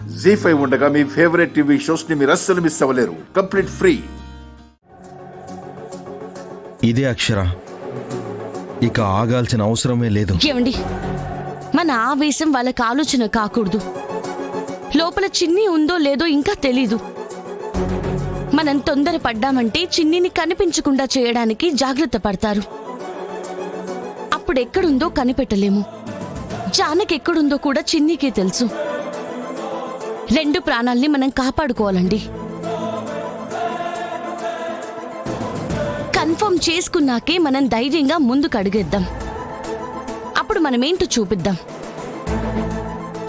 జీ5 ఉండగా మీ favourite TV shows ని మీరు అస్సలు మిస్ అవ్వలేరు. Complete free. ఇదే అక్షర, ఇక ఆగాల్సిన అవసరమే లేదు. ఏమండి, మన ఆవేశం వాళ్ళకి ఆలోచన కాకూడదు. లోపల చిన్ని ఉందో లేదో ఇంకా తెలీదు. మనం తొందరపడ్డామంటే చిన్నిని కనిపించకుండా చేయడానికి జాగ్రత్త పడతారు. అప్పుడెక్కడుందో కనిపెట్టలేము. జానకి ఎక్కడుందో కూడా చిన్నికి తెలుసు. 2 ప్రాణాల్ని మనం కాపాడుకోవాలండి. కన్ఫర్మ్ చేసుకున్నాకే మనం ధైర్యంగా ముందుకు అడుగేద్దాం. అప్పుడు మనమేంటో చూపిద్దాం.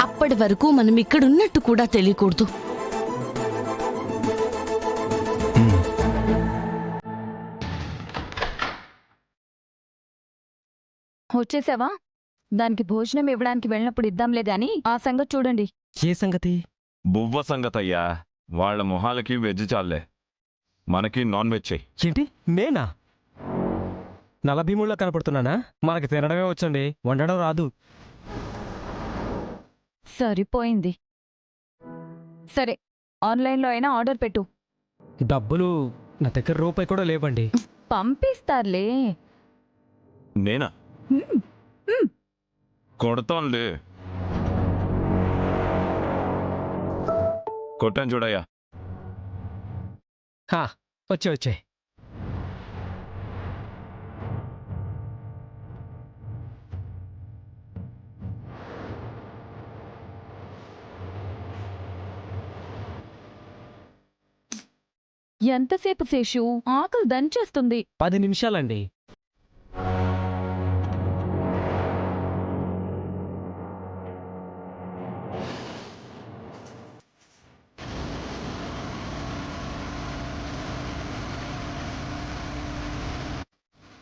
అప్పటి వరకు మనం ఇక్కడున్నట్టు కూడా తెలియకూడదు. వచ్చేసావా? దానికి భోజనం ఇవ్వడానికి వెళ్ళినప్పుడు ఇద్దాంలే గాని ఆ సంగతి చూడండి. ఏ సంగతి? బువ్వ సంగతయ్యా. వాళ్ళ మొహాలకి వెజ్ చాలే, మనకి నాన్ వెజ్ చెయ్యి. ఏంటి, నేనా? నల్ల భీముళ్ళ కనపడుతున్నానా? మనకి తినడమే వచ్చండి, వండడం రాదు. సరిపోయింది. సరే, ఆన్లైన్లో అయినా ఆర్డర్ పెట్టు. డబ్బులు నా దగ్గర రూపాయి కూడా లేవండి. పంపిస్తారులే. నేనా? కొడతానులే. కొట్టాను చూడయ్యా. వచ్చే ఎంతసేపు శేషు? ఆకలి దంచేస్తుంది. 10 నిమిషాలండి.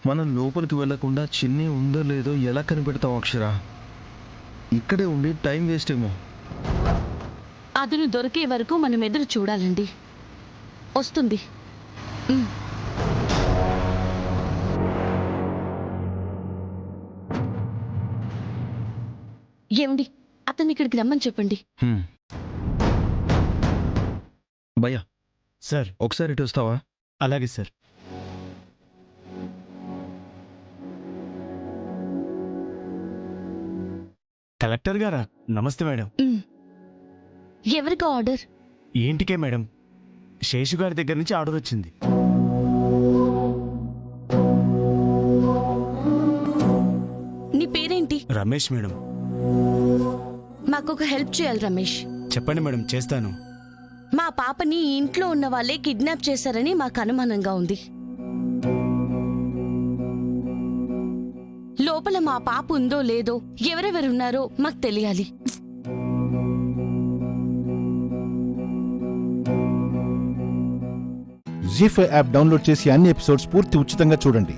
మనం లోపలికి వెళ్లకుండా చిన్ని ఉందో లేదో ఎలా కనిపెడతాం అక్షర? ఇక్కడే ఉండి టైం వేస్ట్ ఏమో. అదును దొరికే వరకు మనం ఎదురు చూడాలండి. వస్తుంది. ఏమండి, అతన్ని ఇక్కడికి రమ్మని చెప్పండి. భయ్యా సార్, ఒకసారి ఇటు వస్తావా? అలాగే సార్. కలెక్టర్ గారా? నమస్తే మేడం. ఎవరికి ఆర్డర్? ఏంటికే మేడం? శేషు గారి దగ్గర నుంచి ఆర్డర్ వచ్చింది. నీ పేరేంటి? రమేష్ మేడం. మాకొక హెల్ప్ చేయాలి రమేష్. చెప్పండి మేడం, చేస్తాను. మా పాపని ఈ ఇంట్లో ఉన్న వాళ్ళే కిడ్నాప్ చేశారని మాకు అనుమానంగా ఉంది. లోపల మా పాప ఉందో లేదో, ఎవరెవరున్నారో మాకు తెలియాలి. జీ5 యాప్ డౌన్లోడ్ చేసి అన్ని ఎపిసోడ్స్ పూర్తి ఉచితంగా చూడండి.